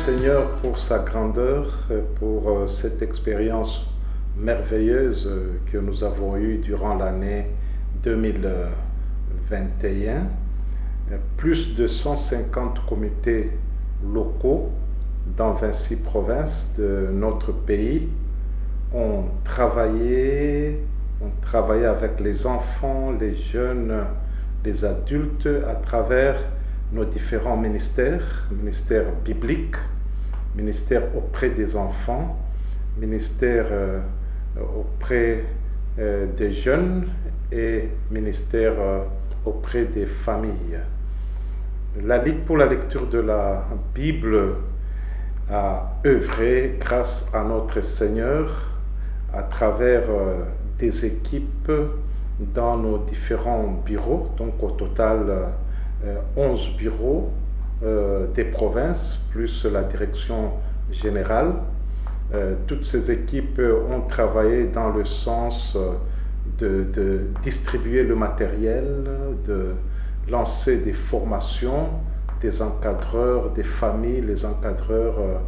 Seigneur pour sa grandeur, pour cette expérience merveilleuse que nous avons eue durant l'année 2021. Plus de 150 comités locaux dans 26 provinces de notre pays ont travaillé avec les enfants, les jeunes, les adultes à travers nos différents ministères, ministère biblique, ministère auprès des enfants, ministère auprès des jeunes et ministère auprès des familles. La Ligue pour la lecture de la Bible a œuvré grâce à notre Seigneur à travers des équipes dans nos différents bureaux, donc au total 11 bureaux des provinces, plus la direction générale. Toutes ces équipes ont travaillé dans le sens de distribuer le matériel, de lancer des formations des encadreurs, des familles, les encadreurs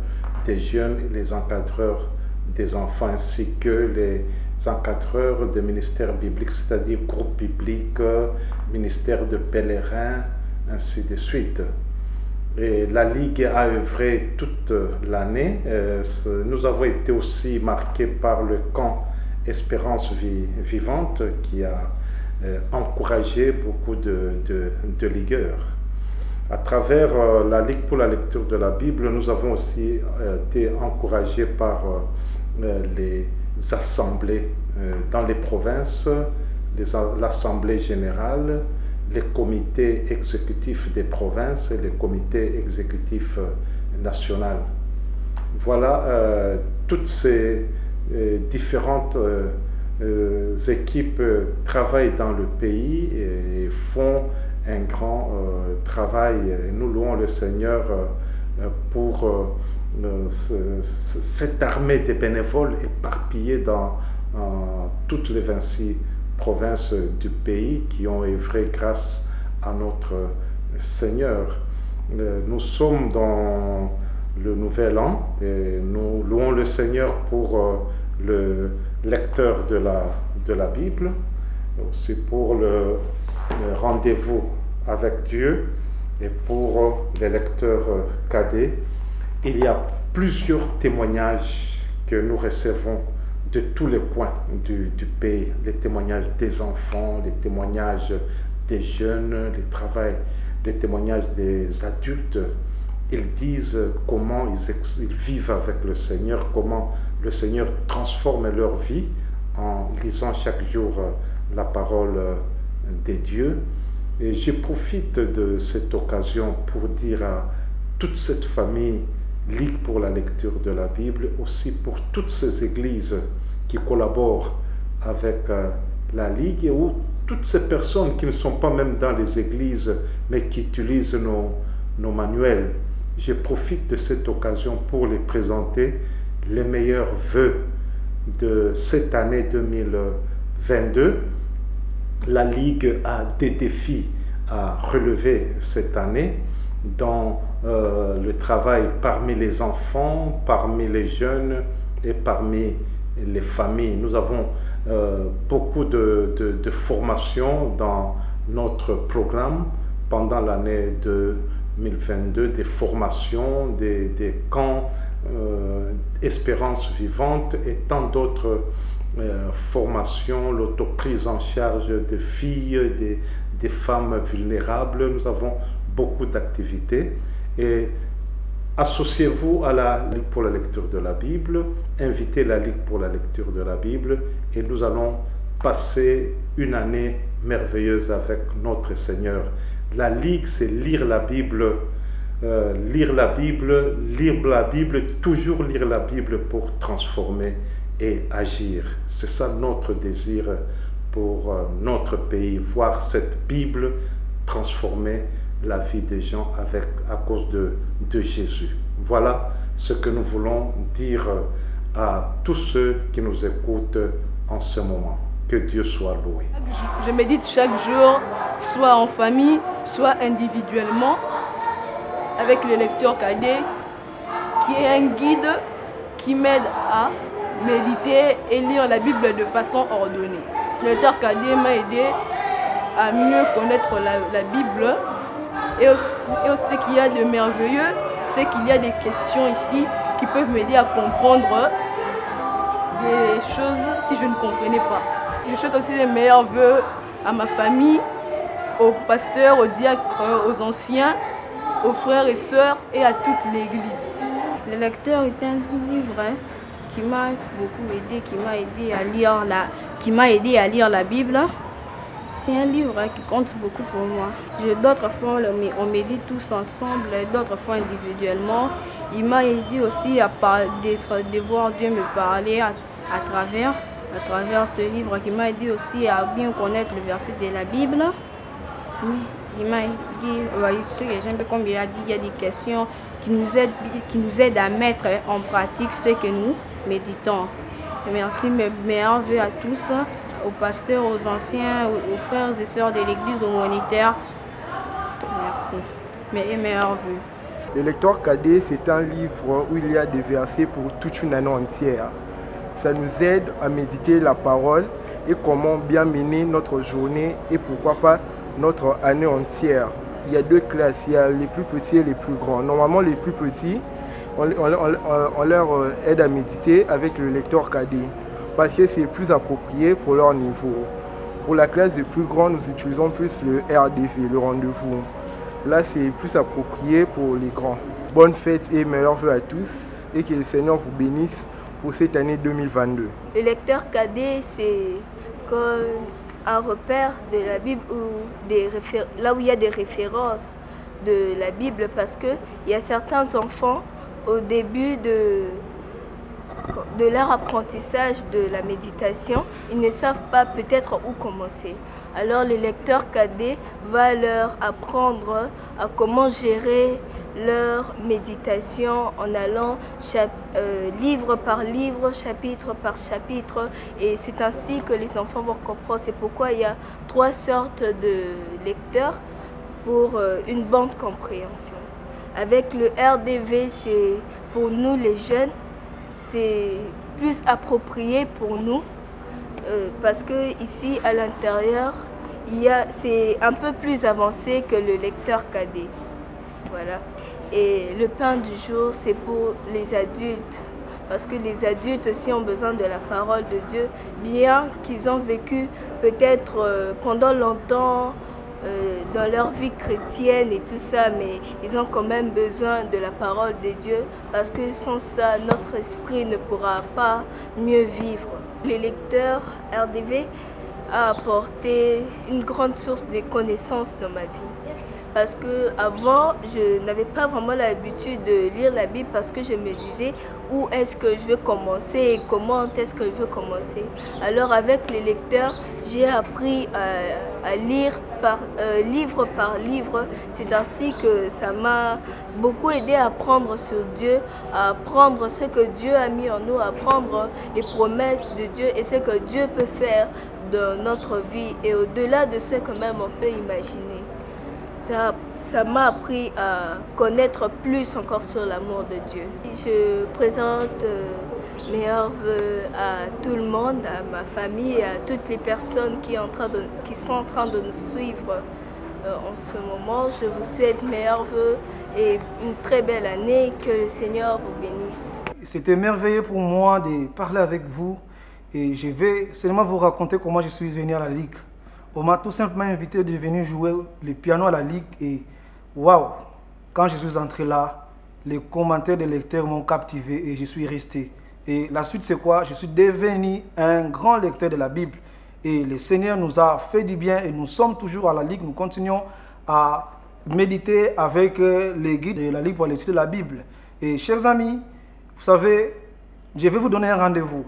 des jeunes et les encadreurs des enfants, ainsi que les encadreurs des ministères bibliques, c'est-à-dire groupes bibliques, ministères de pèlerins, ainsi de suite. Et la Ligue a œuvré toute l'année. Nous avons été aussi marqués par le camp Espérance Vivante qui a encouragé beaucoup de ligueurs. À travers la Ligue pour la lecture de la Bible, nous avons aussi été encouragés par les assemblées dans les provinces, l'Assemblée générale, les comités exécutifs des provinces et les comités exécutifs nationaux. Voilà, toutes ces différentes équipes travaillent dans le pays et font un grand travail. Et nous louons le Seigneur pour cette armée de bénévoles éparpillés dans toutes les 26 provinces du pays qui ont œuvré grâce à notre Seigneur. Nous sommes dans le nouvel an et nous louons le Seigneur pour le lecteur de la Bible, aussi pour le rendez-vous avec Dieu et pour les lecteurs cadets. Il y a plusieurs témoignages que nous recevons de tous les coins du pays, les témoignages des enfants, les témoignages des jeunes, les témoignages des adultes. Ils disent comment ils vivent avec le Seigneur, comment le Seigneur transforme leur vie en lisant chaque jour la parole de Dieu. Et je profite de cette occasion pour dire à toute cette famille Ligue pour la lecture de la Bible, aussi pour toutes ces églises qui collaborent avec la Ligue, ou toutes ces personnes qui ne sont pas même dans les églises, mais qui utilisent nos manuels. Je profite de cette occasion pour les présenter les meilleurs vœux de cette année 2022. La Ligue a des défis à relever cette année dans le travail parmi les enfants, parmi les jeunes et parmi les familles. Nous avons beaucoup de formations dans notre programme pendant l'année 2022, des formations, des camps Espérance Vivante et tant d'autres formations, l'autoprise en charge de filles, des femmes vulnérables. Nous avons beaucoup d'activités et associez-vous à la Ligue pour la lecture de la Bible, invitez la Ligue pour la lecture de la Bible et nous allons passer une année merveilleuse avec notre Seigneur. La Ligue, c'est lire la Bible, toujours lire la Bible pour transformer et agir. C'est ça notre désir pour notre pays, voir cette Bible transformer la vie des gens à cause de Jésus. Voilà ce que nous voulons dire à tous ceux qui nous écoutent en ce moment. Que Dieu soit loué. Je médite chaque jour, soit en famille, soit individuellement, avec le lecteur cadet. qui est un guide qui m'aide à méditer et lire la Bible de façon ordonnée. Le lecteur cadet m'a aidé à mieux connaître la Bible. Et aussi ce qu'il y a de merveilleux, c'est qu'il y a des questions ici qui peuvent m'aider à comprendre des choses si je ne comprenais pas. Je souhaite aussi les meilleurs vœux à ma famille, aux pasteurs, aux diacres, aux anciens, aux frères et sœurs et à toute l'Église. Le lecteur est un livre qui m'a beaucoup aidé, qui m'a aidé à lire la Bible. C'est un livre qui compte beaucoup pour moi. D'autres fois, on médite tous ensemble, d'autres fois individuellement. Il m'a aidé aussi à voir Dieu me parler à travers ce livre, qui m'a aidé aussi à bien connaître le verset de la Bible. Il m'a dit, ce que j'aime, comme il a dit, il y a des questions qui nous aident à mettre en pratique ce que nous méditons. Merci, mes meilleurs vœux à tous, aux pasteurs, aux anciens, aux frères et sœurs de l'Église, aux moniteurs. Merci. Mes meilleurs vœux. Le lecteur cadet, c'est un livre où il y a des versets pour toute une année entière. Ça nous aide à méditer la parole et comment bien mener notre journée et pourquoi pas notre année entière. Il y a deux classes, il y a les plus petits et les plus grands. Normalement, les plus petits, on leur aide à méditer avec le lecteur cadet parce que c'est plus approprié pour leur niveau. Pour la classe des plus grands, nous utilisons plus le RDV, le rendez-vous. Là, c'est plus approprié pour les grands. Bonne fête et meilleurs vœux à tous et que le Seigneur vous bénisse pour cette année 2022. Le lecteur cadet, c'est comme un repère de la Bible là où il y a des références de la Bible, parce qu'il y a certains enfants au début de leur apprentissage de la méditation, ils ne savent pas peut-être où commencer. Alors le lecteur cadet va leur apprendre à comment gérer leur méditation en allant livre par livre, chapitre par chapitre, et c'est ainsi que les enfants vont comprendre. C'est pourquoi il y a 3 sortes de lecteurs pour une bonne compréhension. Avec le RDV, c'est pour nous les jeunes, c'est plus approprié pour nous parce que ici à l'intérieur, c'est un peu plus avancé que le lecteur cadet. Voilà. Et le pain du jour, c'est pour les adultes. Parce que les adultes aussi ont besoin de la parole de Dieu, bien qu'ils ont vécu peut-être pendant longtemps dans leur vie chrétienne et tout ça, mais ils ont quand même besoin de la parole de Dieu, parce que sans ça, notre esprit ne pourra pas mieux vivre. Les lecteurs RDV a apporté une grande source de connaissances dans ma vie. Parce qu'avant, je n'avais pas vraiment l'habitude de lire la Bible, parce que je me disais où est-ce que je veux commencer et comment est-ce que je veux commencer. Alors avec les lecteurs, j'ai appris à lire livre par livre. C'est ainsi que ça m'a beaucoup aidé à apprendre sur Dieu, à apprendre ce que Dieu a mis en nous, à apprendre les promesses de Dieu et ce que Dieu peut faire dans notre vie et au-delà de ce que même on peut imaginer. Ça m'a appris à connaître plus encore sur l'amour de Dieu. Je présente mes meilleurs vœux à tout le monde, à ma famille et à toutes les personnes qui sont en train de nous suivre en ce moment. Je vous souhaite meilleurs vœux et une très belle année. Que le Seigneur vous bénisse. C'était merveilleux pour moi de parler avec vous et je vais seulement vous raconter comment je suis venu à la Ligue. On m'a tout simplement invité de venir jouer le piano à la Ligue et waouh, quand je suis entré là, les commentaires des lecteurs m'ont captivé et je suis resté. Et la suite c'est quoi? Je suis devenu un grand lecteur de la Bible et le Seigneur nous a fait du bien et nous sommes toujours à la Ligue. Nous continuons à méditer avec les guides de la Ligue pour l'étude de la Bible. Et chers amis, vous savez, je vais vous donner un rendez-vous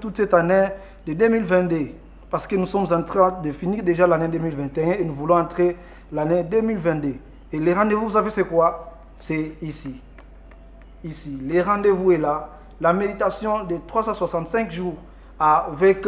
toute cette année de 2022. Parce que nous sommes en train de finir déjà l'année 2021 et nous voulons entrer l'année 2022. Et les rendez-vous, vous savez c'est quoi? C'est ici. Ici, les rendez-vous est là. La méditation de 365 jours avec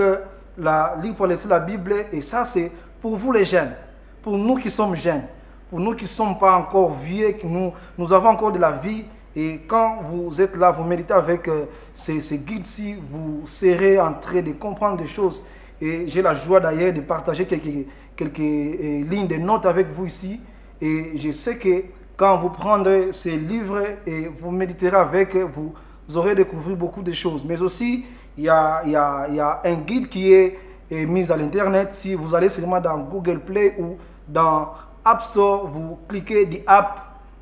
la Ligue pour l'étude de la Bible. Et ça, c'est pour vous les jeunes. Pour nous qui sommes jeunes. Pour nous qui ne sommes pas encore vieux, que nous avons encore de la vie Et quand vous êtes là, vous méditez avec ces guides-ci, vous serez en train de comprendre des choses. Et j'ai la joie d'ailleurs de partager quelques lignes de notes avec vous ici. Et je sais que quand vous prendrez ces livres et vous méditerez avec, vous aurez découvert beaucoup de choses. Mais aussi, il y a un guide qui est mis à l'internet. Si vous allez seulement dans Google Play ou dans App Store, vous cliquez The App,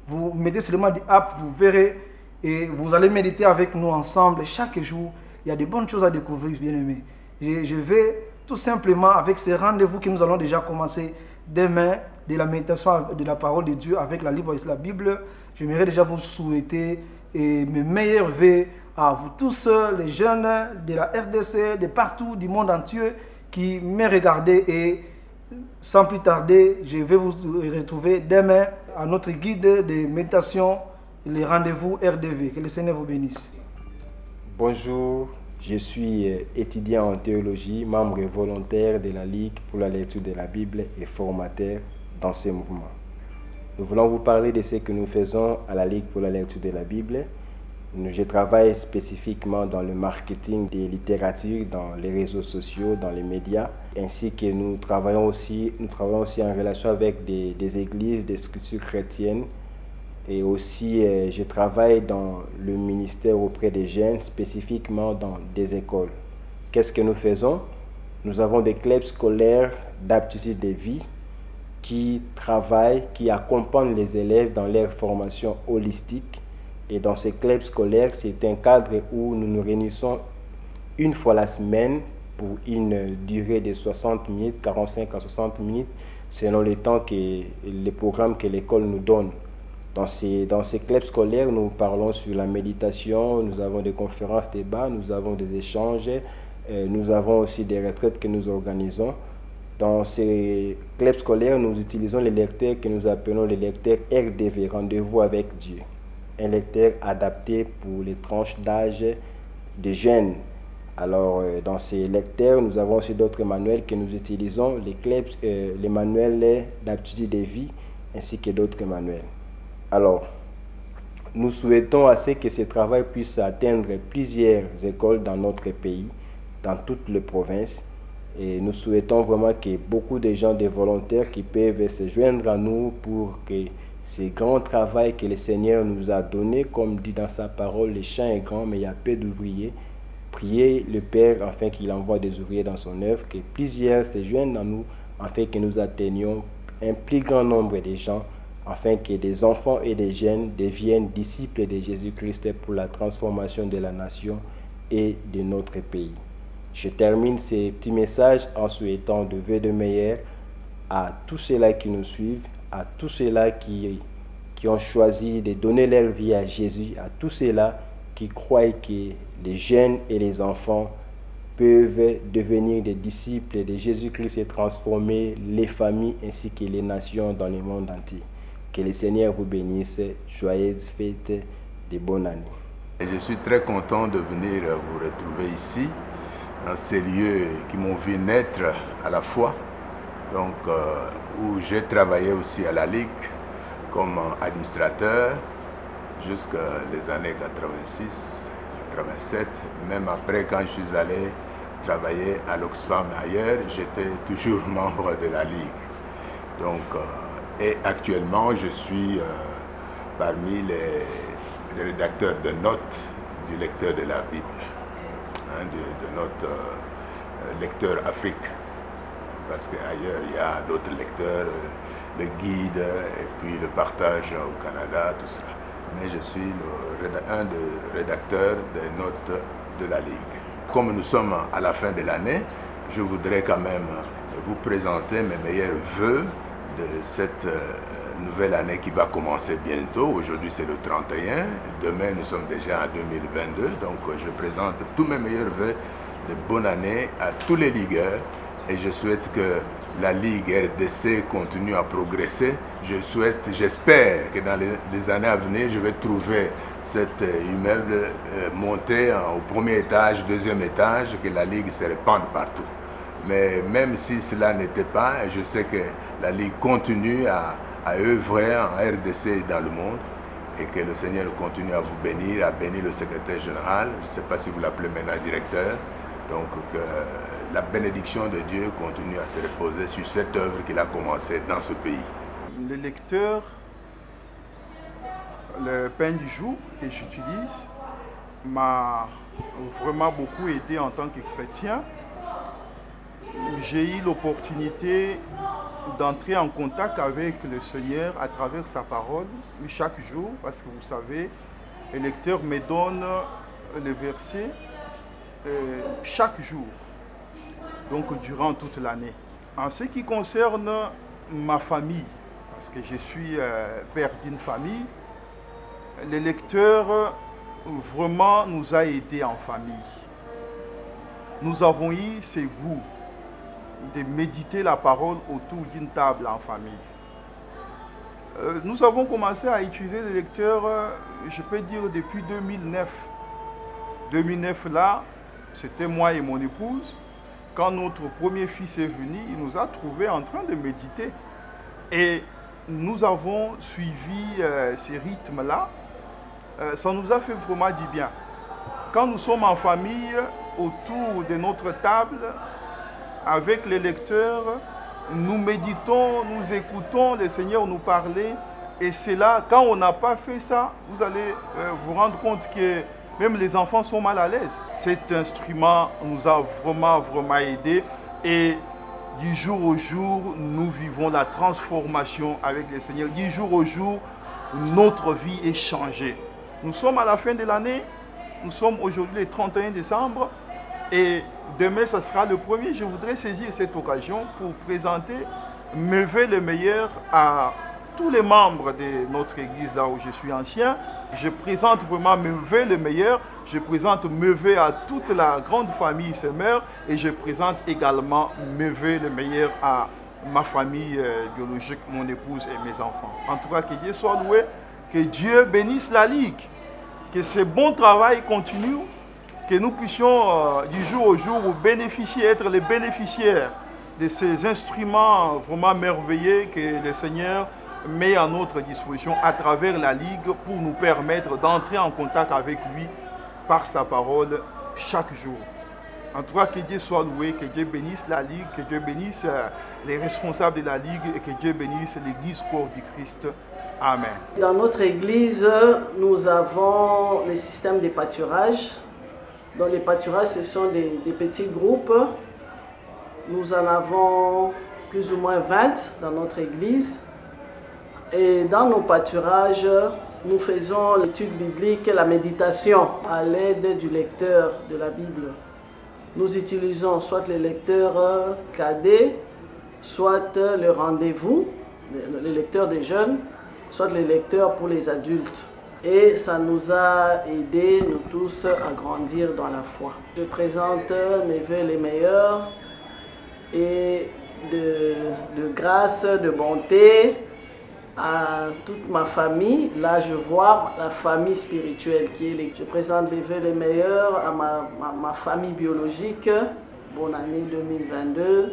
vous mettez seulement The App, vous verrez et vous allez méditer avec nous ensemble chaque jour. Il y a de bonnes choses à découvrir, bien aimés. Je vais tout simplement, avec ces rendez-vous que nous allons déjà commencer demain, de la méditation de la parole de Dieu avec la Bible, j'aimerais déjà vous souhaiter mes meilleurs vœux à vous tous, les jeunes de la RDC, de partout du monde entier qui me regardez, et sans plus tarder, je vais vous retrouver demain à notre guide de méditation, les rendez-vous RDV. Que le Seigneur vous bénisse. Bonjour, je suis étudiant en théologie, membre volontaire de la Ligue pour la lecture de la Bible et formateur dans ce mouvement. Nous voulons vous parler de ce que nous faisons à la Ligue pour la lecture de la Bible. Je travaille spécifiquement dans le marketing des littératures, dans les réseaux sociaux, dans les médias, ainsi que nous travaillons aussi en relation avec des églises, des structures chrétiennes, et aussi je travaille dans le ministère auprès des jeunes, spécifiquement dans des écoles. Qu'est-ce que nous faisons? Nous avons des clubs scolaires d'aptitude de vie qui travaillent, qui accompagnent les élèves dans leur formation holistique. Et dans ces clubs scolaires, c'est un cadre où nous nous réunissons une fois la semaine pour une durée de 60 minutes, 45 à 60 minutes, selon le temps que les programmes que l'école nous donne. Dans ces clubs scolaires, nous parlons sur la méditation, nous avons des conférences, débats, nous avons des échanges, nous avons aussi des retraites que nous organisons. Dans ces clubs scolaires, nous utilisons les lecteurs que nous appelons les lecteurs RDV, Rendez-vous avec Dieu. Un lecteur adapté pour les tranches d'âge des jeunes. Alors, dans ces lecteurs, nous avons aussi d'autres manuels que nous utilisons, les manuels d'aptitude de vie, ainsi que d'autres manuels. Alors, nous souhaitons assez que ce travail puisse atteindre plusieurs écoles dans notre pays, dans toutes les provinces. Et nous souhaitons vraiment que beaucoup de gens, des volontaires qui peuvent se joindre à nous pour que ce grand travail que le Seigneur nous a donné, comme dit dans sa parole, le champ est grand, mais il y a peu d'ouvriers. Priez le Père afin qu'il envoie des ouvriers dans son œuvre, que plusieurs se joignent à nous, afin que nous atteignions un plus grand nombre de gens, afin que des enfants et des jeunes deviennent disciples de Jésus-Christ pour la transformation de la nation et de notre pays. Je termine ces petits messages en souhaitant de vœux de meilleurs à tous ceux-là qui nous suivent, à tous ceux-là qui ont choisi de donner leur vie à Jésus, à tous ceux-là qui croient que les jeunes et les enfants peuvent devenir des disciples de Jésus-Christ et transformer les familles ainsi que les nations dans le monde entier. Que le Seigneur vous bénisse. Joyeuses fêtes de bonne année. Et je suis très content de venir vous retrouver ici, dans ces lieux qui m'ont vu naître à la foi. Donc, où j'ai travaillé aussi à la Ligue comme administrateur jusqu'aux années 86, 87. Même après, quand je suis allé travailler à l'Oxfam ailleurs, j'étais toujours membre de la Ligue. Donc, et actuellement, je suis parmi les rédacteurs de notes du lecteur de la Bible, de notre lecteur Afrique. Parce qu'ailleurs, il y a d'autres lecteurs, le guide et puis le partage au Canada, tout ça. Mais je suis un des rédacteurs des notes de la Ligue. Comme nous sommes à la fin de l'année, je voudrais quand même vous présenter mes meilleurs vœux de cette nouvelle année qui va commencer bientôt. Aujourd'hui, c'est le 31. Demain, nous sommes déjà en 2022. Donc, je présente tous mes meilleurs vœux de bonne année à tous les ligueurs. Et je souhaite que la Ligue RDC continue à progresser. J'espère que dans les années à venir, je vais trouver cet immeuble monté au premier étage, deuxième étage, que la Ligue se répande partout. Mais même si cela n'était pas, je sais que la Ligue continue à œuvrer en RDC et dans le monde. et que le Seigneur continue à vous bénir, à bénir le secrétaire général, je ne sais pas si vous l'appelez maintenant directeur, donc que la bénédiction de Dieu continue à se reposer sur cette œuvre qu'il a commencée dans ce pays. Le lecteur, le pain du jour que j'utilise, m'a vraiment beaucoup aidé en tant que chrétien. J'ai eu l'opportunité d'entrer en contact avec le Seigneur à travers sa parole chaque jour, parce que vous savez, le lecteur me donne les versets chaque jour, donc durant toute l'année. En ce qui concerne ma famille, parce que je suis père d'une famille, le lecteur vraiment nous a aidés en famille. Nous avons eu ce goût de méditer la parole autour d'une table en famille. Nous avons commencé à utiliser le lecteur, je peux dire, depuis 2009. 2009 là, c'était moi et mon épouse. Quand notre premier fils est venu, il nous a trouvés en train de méditer. Et nous avons suivi ces rythmes-là. Ça nous a fait vraiment du bien. Quand nous sommes en famille, autour de notre table, avec les lecteurs, nous méditons, nous écoutons le Seigneur nous parler. Et c'est là, quand on n'a pas fait ça, vous allez vous rendre compte que même les enfants sont mal à l'aise. Cet instrument nous a vraiment aidés. Et du jour au jour, nous vivons la transformation avec le Seigneur. Du jour au jour, notre vie est changée. Nous sommes à la fin de l'année. Nous sommes aujourd'hui le 31 décembre. Et demain, ce sera le 1er. Je voudrais saisir cette occasion pour présenter mes vœux les meilleurs à tous les membres de notre église, là où je suis ancien. Je présente vraiment mes vœux les meilleurs. Je présente mes vœux à toute la grande famille Semeur. Et je présente également mes vœux les meilleurs à ma famille biologique, mon épouse et mes enfants. En tout cas, que Dieu soit loué. Que Dieu bénisse la Ligue. Que ce bon travail continue. Que nous puissions du jour au jour bénéficier, être les bénéficiaires de ces instruments vraiment merveilleux que le Seigneur met à notre disposition à travers la Ligue pour nous permettre d'entrer en contact avec lui par sa parole chaque jour. En tout cas, que Dieu soit loué, que Dieu bénisse la Ligue, que Dieu bénisse les responsables de la Ligue et que Dieu bénisse l'Église corps du Christ. Amen. Dans notre Église, nous avons le système de pâturage. Dans les pâturages, ce sont des petits groupes. Nous en avons plus ou moins 20 dans notre Église. Et dans nos pâturages, nous faisons l'étude biblique et la méditation à l'aide du lecteur de la Bible. Nous utilisons soit le lecteur cadet, soit le rendez-vous, le lecteur des jeunes, soit le lecteur pour les adultes. Et ça nous a aidés, nous tous, à grandir dans la foi. Je présente mes vœux les meilleurs et de grâce, de bonté à toute ma famille. Là, je vois la famille spirituelle qui est. Je présente les vœux les meilleurs à ma famille biologique. Bonne année 2022.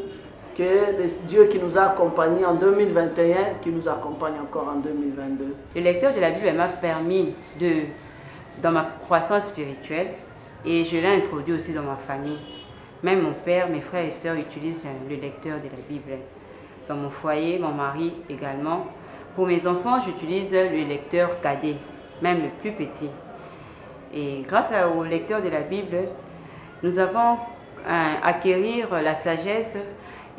Que Dieu qui nous a accompagnés en 2021, qui nous accompagne encore en 2022. Le lecteur de la Bible m'a permis dans ma croissance spirituelle et je l'ai introduit aussi dans ma famille. Même mon père, mes frères et sœurs utilisent le lecteur de la Bible. Dans mon foyer, mon mari également. Pour mes enfants, j'utilise le lecteur cadet, même le plus petit. Et grâce au lecteur de la Bible, nous avons acquérir la sagesse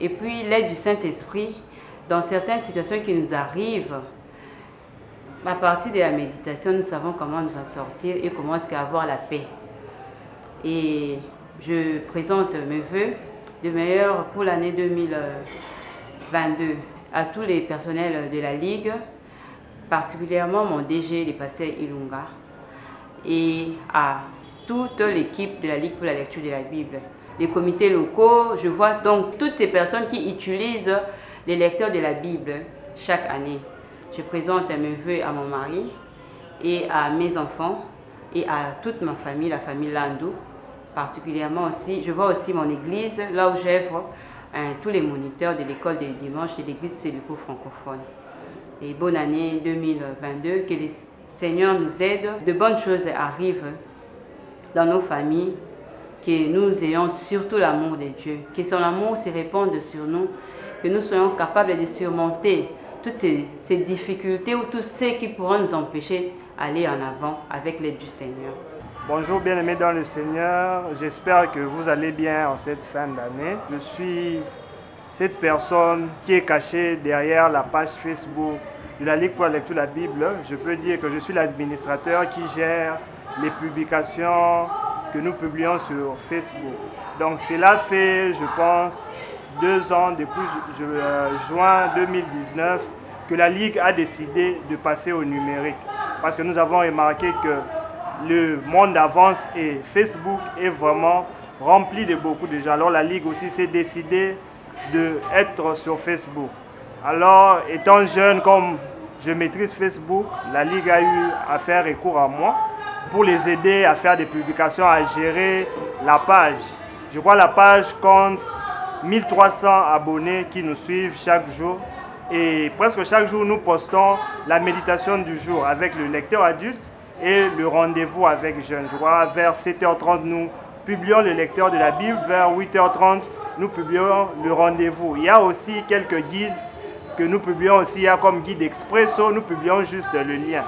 et puis l'aide du Saint-Esprit dans certaines situations qui nous arrivent. À partir de la méditation, nous savons comment nous en sortir et comment est-ce qu'avoir la paix. Et je présente mes vœux de meilleurs pour l'année 2022 à tous les personnels de la Ligue, particulièrement mon DG, le pasteur Ilunga, et à toute l'équipe de la Ligue pour la lecture de la Bible. Les comités locaux, je vois donc toutes ces personnes qui utilisent les lecteurs de la Bible chaque année. Je présente mes vœux à mon mari et à mes enfants et à toute ma famille, la famille Landou, particulièrement aussi. Je vois aussi mon église, là où j'œuvre, tous les moniteurs de l'école de dimanche de l'église Séluco francophone. Et bonne année 2022, que Seigneur nous aide, de bonnes choses arrivent dans nos familles, que nous ayons surtout l'amour de Dieu, que son amour se répande sur nous, que nous soyons capables de surmonter toutes ces difficultés ou tout ce qui pourra nous empêcher d'aller en avant avec l'aide du Seigneur. Bonjour bien-aimés dans le Seigneur, j'espère que vous allez bien en cette fin d'année. Je suis cette personne qui est cachée derrière la page Facebook de la Ligue pour la lecture de la Bible. Je peux dire que je suis l'administrateur qui gère les publications que nous publions sur Facebook. Donc cela fait, je pense, 2 ans depuis juin 2019 que la Ligue a décidé de passer au numérique. Parce que nous avons remarqué que le monde avance et Facebook est vraiment rempli de beaucoup de gens. Alors la Ligue aussi s'est décidée d'être sur Facebook. Alors étant jeune, comme je maîtrise Facebook, la Ligue a eu à faire recours à moi pour les aider à faire des publications, à gérer la page. Je crois que la page compte 1300 abonnés qui nous suivent chaque jour. Et presque chaque jour, nous postons la méditation du jour avec le lecteur adulte et le rendez-vous avec jeunes. Je crois vers 7h30, nous publions le lecteur de la Bible. Vers 8h30, nous publions le rendez-vous. Il y a aussi quelques guides que nous publions aussi. Il y a comme guide expresso, nous publions juste le lien.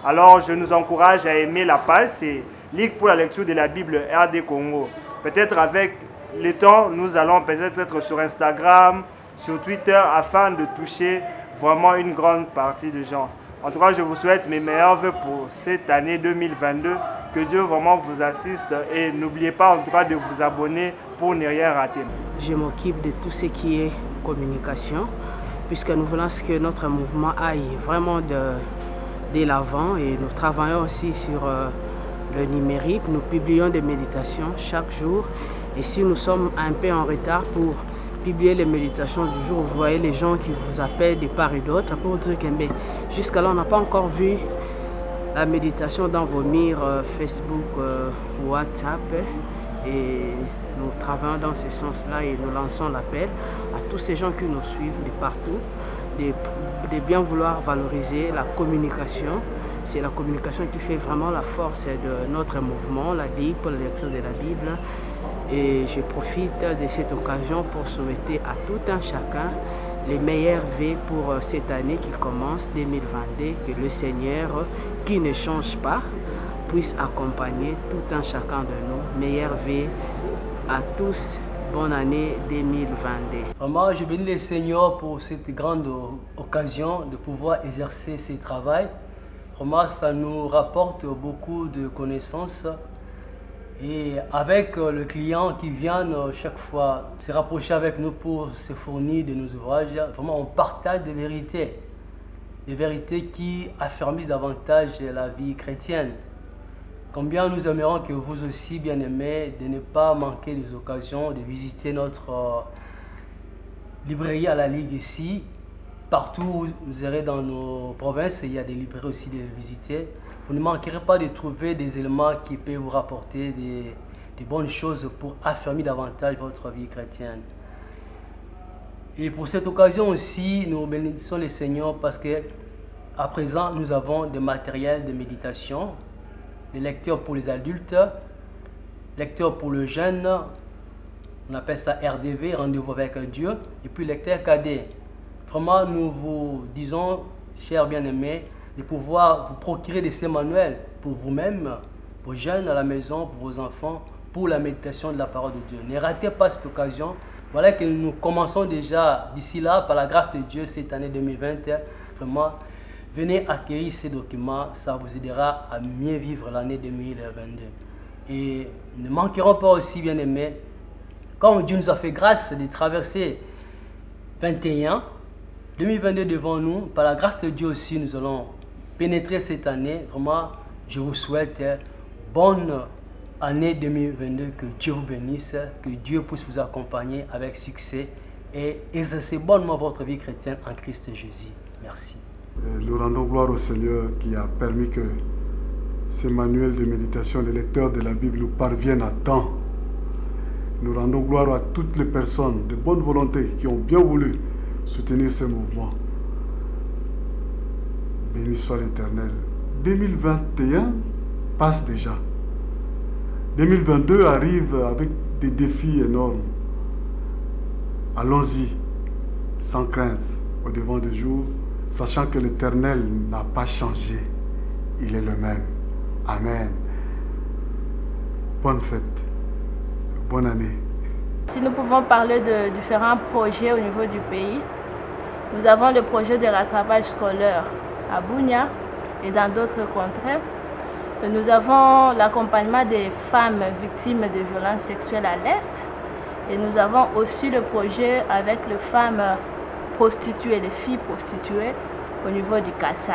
Alors, je nous encourage à aimer la page. C'est Ligue pour la lecture de la Bible RD Congo. Peut-être avec le temps, nous allons peut-être être sur Instagram, sur Twitter, afin de toucher vraiment une grande partie des gens. En tout cas, je vous souhaite mes meilleurs vœux pour cette année 2022. Que Dieu vraiment vous assiste et n'oubliez pas en tout cas de vous abonner pour ne rien rater. Je m'occupe de tout ce qui est communication, puisque nous voulons que notre mouvement aille vraiment de l'avant et nous travaillons aussi sur le numérique. Nous publions des méditations chaque jour et si nous sommes un peu en retard pour publier les méditations du jour, vous voyez les gens qui vous appellent de part et d'autre pour dire que jusqu'à là on n'a pas encore vu la méditation dans vos murs Facebook, WhatsApp et nous travaillons dans ce sens-là et nous lançons l'appel à tous ces gens qui nous suivent de partout de bien vouloir valoriser la communication. C'est la communication qui fait vraiment la force de notre mouvement, la Ligue pour la lecture de la Bible. Et je profite de cette occasion pour souhaiter à tout un chacun les meilleurs vœux pour cette année qui commence 2022, que le Seigneur, qui ne change pas, puisse accompagner tout un chacun de nous. Meilleurs vœux à tous. Bonne année 2022. Vraiment, je bénis le Seigneur pour cette grande occasion de pouvoir exercer ce travail. Vraiment, ça nous rapporte beaucoup de connaissances. Et avec le client qui vient chaque fois se rapprocher avec nous pour se fournir de nos ouvrages, vraiment on partage des vérités qui affermissent davantage la vie chrétienne. Combien nous aimerions que vous aussi, bien-aimés, de ne pas manquer des occasions de visiter notre librairie à la Ligue ici. Partout où vous irez dans nos provinces, il y a des librairies aussi de visiter. Vous ne manquerez pas de trouver des éléments qui peuvent vous rapporter des bonnes choses pour affirmer davantage votre vie chrétienne. Et pour cette occasion aussi, nous bénissons le Seigneur parce qu'à présent, nous avons des matériels de méditation, des lecteurs pour les adultes, lecteurs pour le jeune, on appelle ça RDV, rendez-vous avec Dieu, et puis lecteur cadet. Vraiment, nous vous disons, chers bien-aimés, de pouvoir vous procurer de ces manuels pour vous-même, vos jeunes à la maison, pour vos enfants, pour la méditation de la parole de Dieu. Ne ratez pas cette occasion. Voilà que nous commençons déjà d'ici là, par la grâce de Dieu, cette année 2021. Vraiment, venez acquérir ces documents, ça vous aidera à mieux vivre l'année 2022. Et ne manquerons pas aussi, bien-aimés, comme Dieu nous a fait grâce de traverser 2022 devant nous, par la grâce de Dieu aussi, nous allons pénétrer cette année. Vraiment, je vous souhaite bonne année 2022, que Dieu vous bénisse, que Dieu puisse vous accompagner avec succès et exercer bonnement votre vie chrétienne en Christ Jésus. Merci. Nous rendons gloire au Seigneur qui a permis que ces manuels de méditation des lecteurs de la Bible nous parviennent à temps. Nous rendons gloire à toutes les personnes de bonne volonté qui ont bien voulu soutenir ce mouvement. Béni soit l'Éternel. 2021 passe déjà. 2022 arrive avec des défis énormes. Allons-y, sans crainte, au devant du jour, sachant que l'Éternel n'a pas changé. Il est le même. Amen. Bonne fête. Bonne année. Si nous pouvons parler de différents projets au niveau du pays, nous avons le projet de rattrapage scolaire à Bunia et dans d'autres contrées. Nous avons l'accompagnement des femmes victimes de violences sexuelles à l'Est. Et nous avons aussi le projet avec les femmes prostituées, les filles prostituées au niveau du Kassai.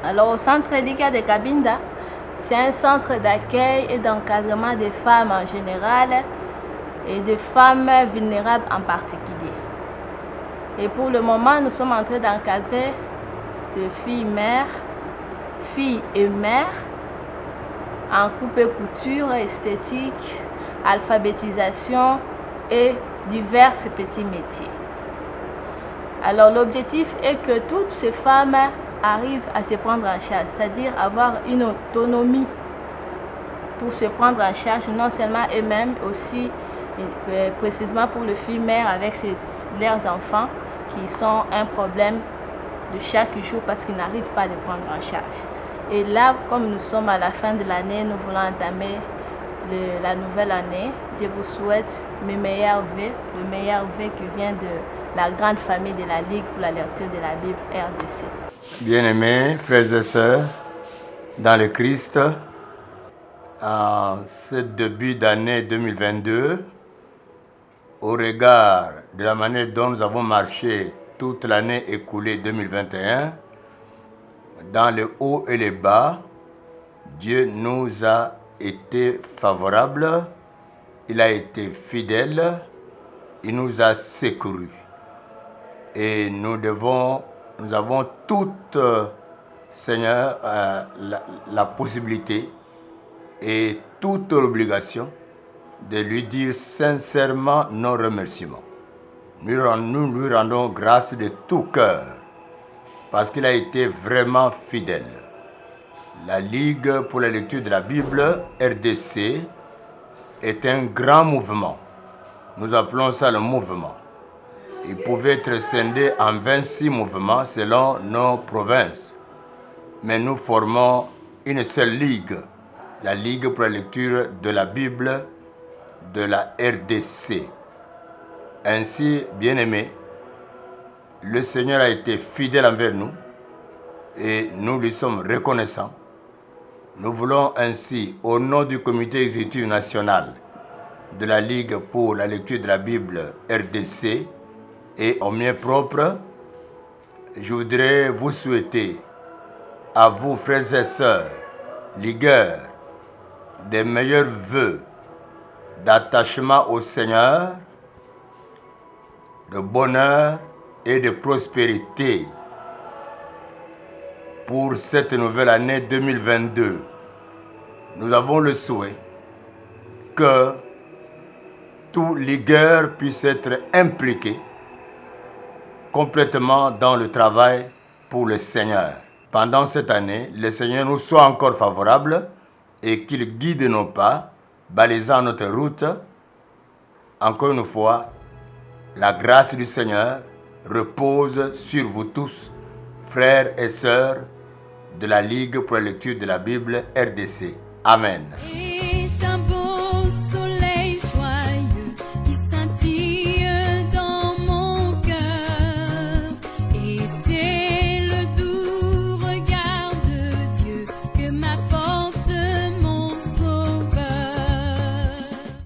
Alors au centre Lika de Cabinda, c'est un centre d'accueil et d'encadrement des femmes en général et des femmes vulnérables en particulier. Et pour le moment, nous sommes en train d'encadrer des filles-mères, filles et mères en coupe et couture, esthétique, alphabétisation et divers petits métiers. Alors l'objectif est que toutes ces femmes arrivent à se prendre en charge, c'est-à-dire avoir une autonomie pour se prendre en charge, non seulement eux-mêmes, aussi précisément pour les filles mères avec leurs enfants qui sont un problème de chaque jour parce qu'ils n'arrivent pas à les prendre en charge. Et là, comme nous sommes à la fin de l'année, nous voulons entamer la nouvelle année. Je vous souhaite mes meilleurs vœux, le meilleur vœu qui vient de la grande famille de la Ligue pour la lecture de la Bible RDC. Bien-aimés frères et sœurs, dans le Christ, en ce début d'année 2022, au regard de la manière dont nous avons marché toute l'année écoulée 2021, dans le haut et le bas, Dieu nous a été favorable, il a été fidèle, il nous a secourus. Et nous avons toute, Seigneur, la possibilité et toute l'obligation de lui dire sincèrement nos remerciements. Nous lui rendons grâce de tout cœur parce qu'il a été vraiment fidèle. La Ligue pour la lecture de la Bible, RDC, est un grand mouvement. Nous appelons ça le mouvement. Il pouvait être scindé en 26 mouvements selon nos provinces. Mais nous formons une seule ligue, la Ligue pour la lecture de la Bible de la RDC. Ainsi, bien-aimés, le Seigneur a été fidèle envers nous et nous lui sommes reconnaissants. Nous voulons ainsi, au nom du comité exécutif national de la Ligue pour la lecture de la Bible RDC et au mien propre, je voudrais vous souhaiter à vous, frères et sœurs, ligueurs, des meilleurs vœux d'attachement au Seigneur, de bonheur et de prospérité pour cette nouvelle année 2022. Nous avons le souhait que tous ligueurs puissent être impliqués complètement dans le travail pour le Seigneur. Pendant cette année, le Seigneur nous soit encore favorable et qu'il guide nos pas, balisant notre route. Encore une fois, la grâce du Seigneur repose sur vous tous, frères et sœurs de la Ligue pour la lecture de la Bible RDC. Amen.